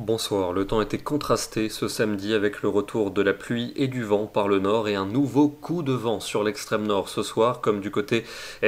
Bonsoir, le temps était contrasté ce samedi avec le retour de la pluie et du vent par le nord et un nouveau coup de vent sur l'extrême nord ce soir, comme du côté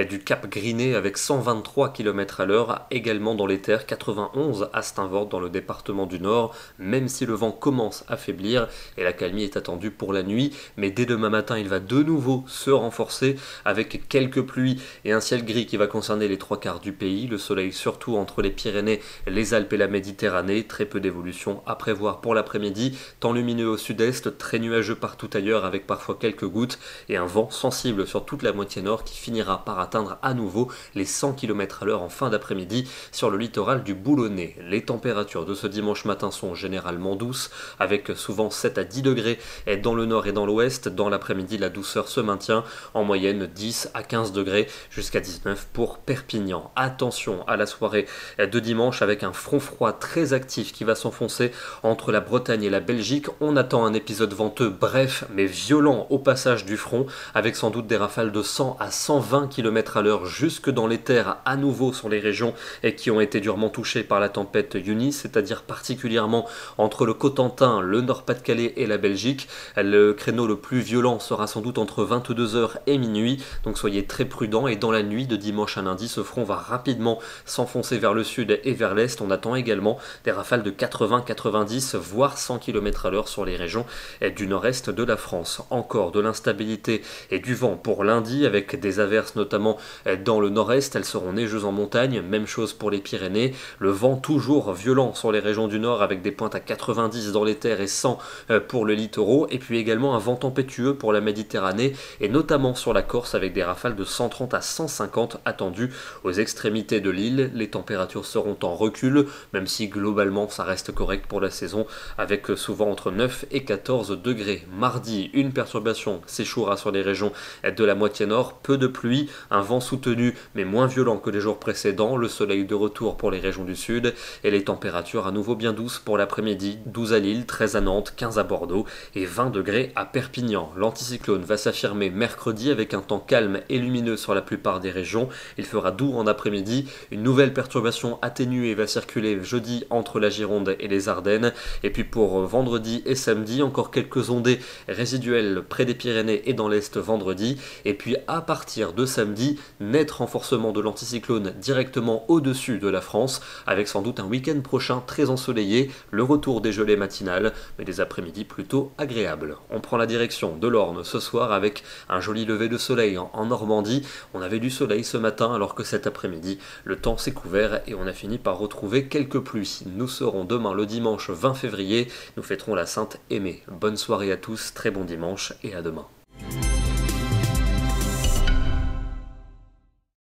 du Cap Griné avec 123 km à l'heure, également dans les terres 91 à Steenvoorde dans le département du Nord, même si le vent commence à faiblir et la calmie est attendue pour la nuit, mais dès demain matin il va de nouveau se renforcer avec quelques pluies et un ciel gris qui va concerner les trois quarts du pays, le soleil surtout entre les Pyrénées, les Alpes et la Méditerranée, très peu d'évolution à prévoir pour l'après-midi, temps lumineux au sud-est, très nuageux partout ailleurs avec parfois quelques gouttes et un vent sensible sur toute la moitié nord qui finira par atteindre à nouveau les 100 km à l'heure en fin d'après-midi sur le littoral du Boulonnais. Les températures de ce dimanche matin sont généralement douces avec souvent 7 à 10 degrés dans le nord et dans l'ouest. Dans l'après-midi, la douceur se maintient en moyenne 10 à 15 degrés jusqu'à 19 pour Perpignan. Attention à la soirée de dimanche avec un front froid très actif qui va s'enfoncer entre la Bretagne et la Belgique. On attend un épisode venteux bref mais violent au passage du front avec sans doute des rafales de 100 à 120 km à l'heure jusque dans les terres à nouveau sur les régions qui ont été durement touchées par la tempête Eunice, c'est-à-dire particulièrement entre le Cotentin, le Nord-Pas-de-Calais et la Belgique. Le créneau le plus violent sera sans doute entre 22h et minuit, donc soyez très prudents et dans la nuit de dimanche à lundi, ce front va rapidement s'enfoncer vers le sud et vers l'est. On attend également des rafales de 80, 90 voire 100 km à l'heure sur les régions du nord-est de la France. Encore de l'instabilité et du vent pour lundi avec des averses notamment dans le nord-est, elles seront neigeuses en montagne, même chose pour les Pyrénées. Le vent toujours violent sur les régions du nord avec des pointes à 90 dans les terres et 100 pour le littoral, et puis également un vent tempétueux pour la Méditerranée et notamment sur la Corse avec des rafales de 130 à 150 attendues aux extrémités de l'île. Les températures seront en recul, même si globalement ça reste correct pour la saison avec souvent entre 9 et 14 degrés. Mardi, une perturbation s'échouera sur les régions de la moitié nord, peu de pluie, un vent soutenu mais moins violent que les jours précédents, le soleil de retour pour les régions du sud et les températures à nouveau bien douces pour l'après-midi, 12 à Lille, 13 à Nantes, 15 à Bordeaux et 20 degrés à Perpignan. L'anticyclone va s'affirmer mercredi avec un temps calme et lumineux sur la plupart des régions. Il fera doux en après-midi, une nouvelle perturbation atténuée va circuler jeudi entre la Gironde et les Ardennes. Et puis pour vendredi et samedi, encore quelques ondées résiduelles près des Pyrénées et dans l'Est vendredi. Et puis à partir de samedi, net renforcement de l'anticyclone directement au-dessus de la France, avec sans doute un week-end prochain très ensoleillé, le retour des gelées matinales, mais des après-midi plutôt agréables. On prend la direction de l'Orne ce soir avec un joli lever de soleil en Normandie. On avait du soleil ce matin alors que cet après-midi, le temps s'est couvert et on a fini par retrouver quelques pluies. Nous serons demain le dimanche 20 février, nous fêterons la Sainte Aimée. Bonne soirée à tous, très bon dimanche et à demain.